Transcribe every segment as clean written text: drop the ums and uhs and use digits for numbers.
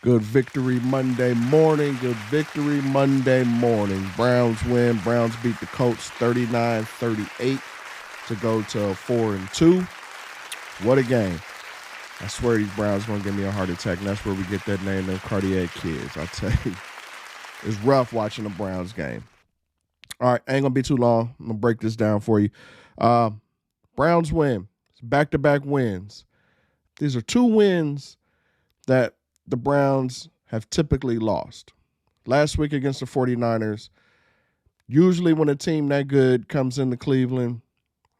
Good victory Monday morning. Good victory Monday morning. Browns win. Browns beat the Colts 39-38 to go to 4-2. What a game. I swear these Browns going to give me a heart attack, and that's where we get that name, them cardiac kids. I tell you, it's rough watching the Browns game. All right, ain't going to be too long. I'm going to break this down for you. Browns win. It's back-to-back wins. These are two wins that the Browns have typically lost. Last week against the 49ers, usually when a team that good comes into Cleveland,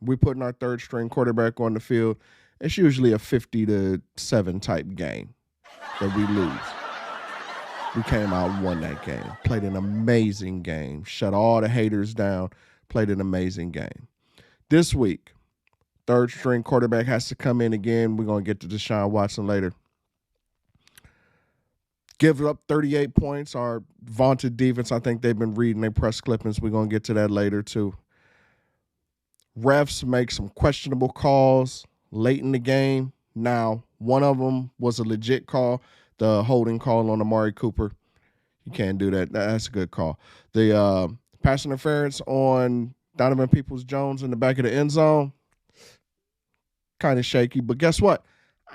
we putting our third-string quarterback on the field. It's usually a 50-7 type game that we lose. We came out and won that game. Played an amazing game. Shut all the haters down. Played an amazing game. This week, third-string quarterback has to come in again. We're going to get to Deshaun Watson later. Give up 38 points. Our vaunted defense, I think they've been reading their press clippings. We're going to get to that later, too. Refs make some questionable calls late in the game. Now, one of them was a legit call, the holding call on Amari Cooper. You can't do that. That's a good call. The pass interference on Donovan Peoples-Jones in the back of the end zone, kind of shaky. But guess what?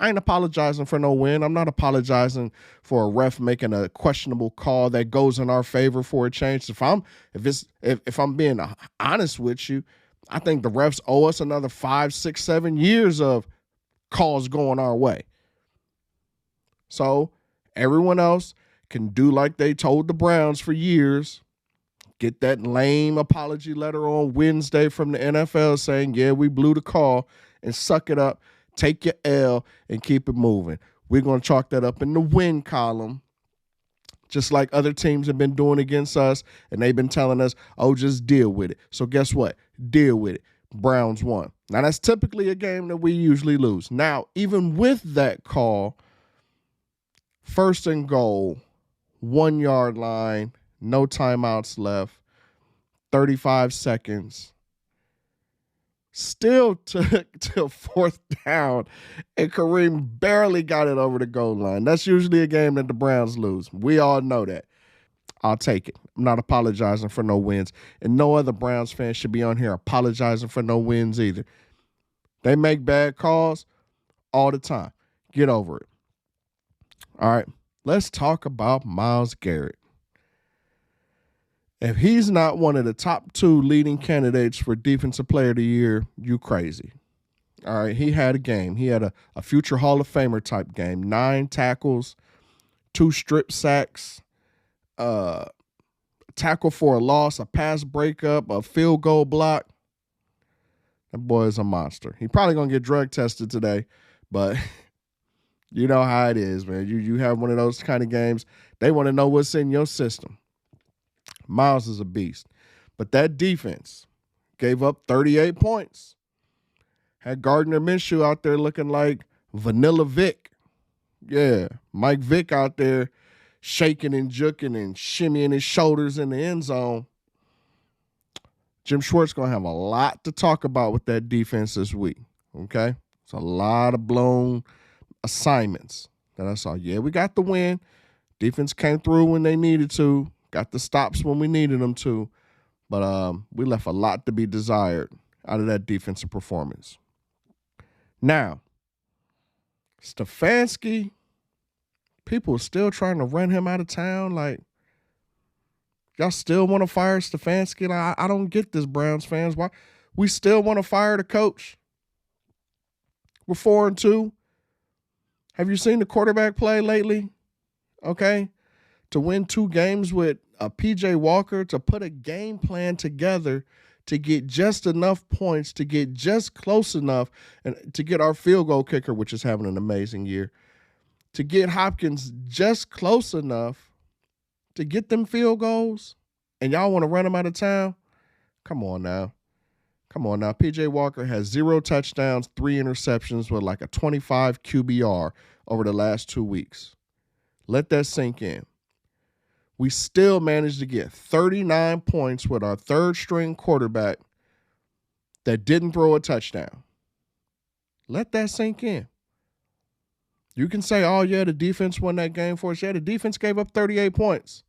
I ain't apologizing for no win. I'm not apologizing for a ref making a questionable call that goes in our favor for a change. If I'm being honest with you, I think the refs owe us another 5, 6, 7 years of calls going our way. So everyone else can do like they told the Browns for years. Get that lame apology letter on Wednesday from the NFL saying, yeah, we blew the call, and suck it up. Take your L and keep it moving. We're going to chalk that up in the win column, just like other teams have been doing against us, and they've been telling us, oh, just deal with it. So guess what? Deal with it. Browns won. Now, that's typically a game that we usually lose. Now, even with that call, 1st and goal, 1 yard line, no timeouts left, 35 seconds. Still took till 4th down, and Kareem barely got it over the goal line. That's usually a game that the Browns lose. We all know that. I'll take it. I'm not apologizing for no wins. And no other Browns fan should be on here apologizing for no wins either. They make bad calls all the time. Get over it. All right, let's talk about Myles Garrett. If he's not one of the top 2 leading candidates for Defensive Player of the Year, you crazy. All right, he had a game. He had a future Hall of Famer type game. 9 tackles, 2 strip sacks, tackle for a loss, a pass breakup, a field goal block. That boy is a monster. He probably going to get drug tested today, but you know how it is, man. You have one of those kind of games, they want to know what's in your system. Myles is a beast. But that defense gave up 38 points. Had Gardner Minshew out there looking like Vanilla Vic. Yeah, Mike Vick out there shaking and juking and shimmying his shoulders in the end zone. Jim Schwartz going to have a lot to talk about with that defense this week, okay? It's a lot of blown assignments that I saw. Yeah, we got the win. Defense came through when they needed to. Got the stops when we needed them to, but we left a lot to be desired out of that defensive performance. Now, Stefanski, people are still trying to run him out of town. Like, y'all still want to fire Stefanski? Like, I don't get this, Browns fans. Why we still want to fire the coach? We're 4-2. Have you seen the quarterback play lately? Okay. To win 2 games with a P.J. Walker, to put a game plan together to get just enough points, to get just close enough, and to get our field goal kicker, which is having an amazing year, to get Hopkins just close enough to get them field goals, and y'all want to run him out of town? Come on now. P.J. Walker has 0 touchdowns, 3 interceptions with like a 25 QBR over the last 2 weeks. Let that sink in. We still managed to get 39 points with our third-string quarterback that didn't throw a touchdown. Let that sink in. You can say, oh, yeah, the defense won that game for us. Yeah, the defense gave up 38 points.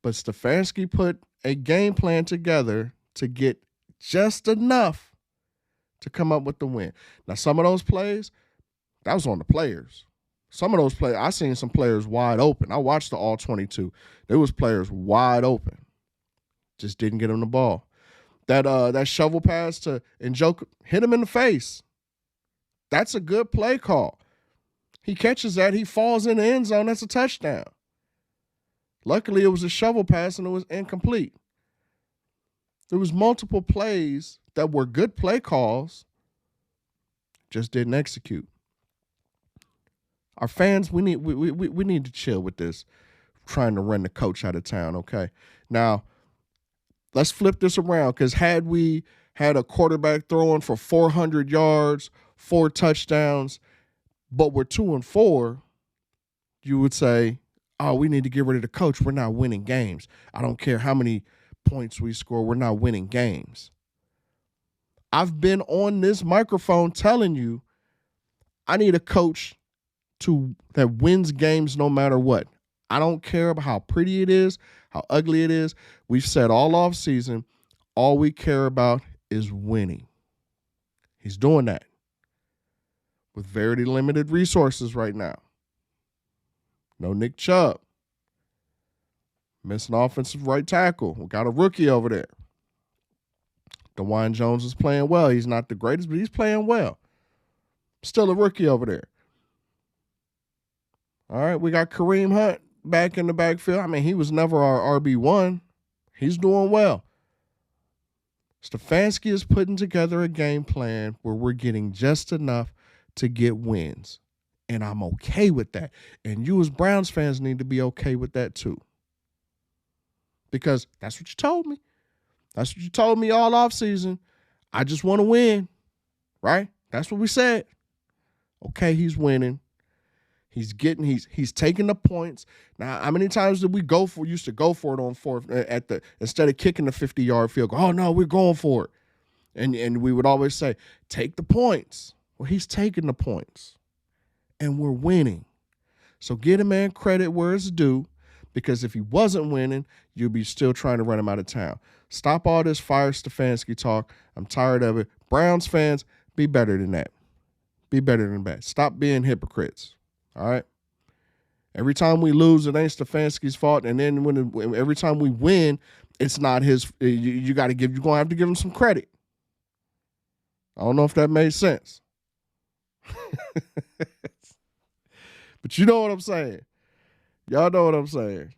But Stefanski put a game plan together to get just enough to come up with the win. Now, some of those plays, that was on the players. Some of those plays, I seen some players wide open. I watched the all 22. There was players wide open. Just didn't get them the ball. That shovel pass to Njoku hit him in the face. That's a good play call. He catches that. He falls in the end zone. That's a touchdown. Luckily, it was a shovel pass and it was incomplete. There was multiple plays that were good play calls, just didn't execute. Our fans, we need to chill with this, trying to run the coach out of town, okay? Now, let's flip this around, because had we had a quarterback throwing for 400 yards, 4 touchdowns, but we're 2-4, you would say, oh, we need to get rid of the coach. We're not winning games. I don't care how many points we score. We're not winning games. I've been on this microphone telling you I need a coach that wins games no matter what. I don't care about how pretty it is, how ugly it is. We've said all off season, all we care about is winning. He's doing that with very limited resources right now. No Nick Chubb. Missing offensive right tackle. We got a rookie over there. DeWine Jones is playing well. He's not the greatest, but he's playing well. Still a rookie over there. All right, we got Kareem Hunt back in the backfield. I mean, he was never our RB1. He's doing well. Stefanski is putting together a game plan where we're getting just enough to get wins. And I'm okay with that. And you as Browns fans need to be okay with that too. Because that's what you told me. That's what you told me all offseason. I just want to win, right? That's what we said. Okay, he's winning. He's taking the points. Now, how many times did we used to go for it on fourth instead of kicking the 50-yard field goal? Oh, no, we're going for it. And we would always say, take the points. Well, he's taking the points. And we're winning. So get a man credit where it's due, because if he wasn't winning, you'd be still trying to run him out of town. Stop all this fire Stefanski talk. I'm tired of it. Browns fans, be better than that. Be better than that. Stop being hypocrites. All right? Every time we lose, it ain't Stefanski's fault. And then every time we win, it's not his. You're going to have to give him some credit. I don't know if that made sense. But you know what I'm saying. Y'all know what I'm saying.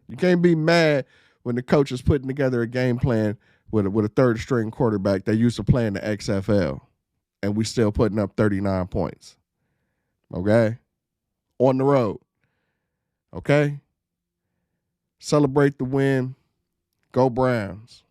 You can't be mad when the coach is putting together a game plan with a third string quarterback that used to play in the XFL, and we still putting up 39 points. Okay? On the road. Okay? Celebrate the win. Go Browns.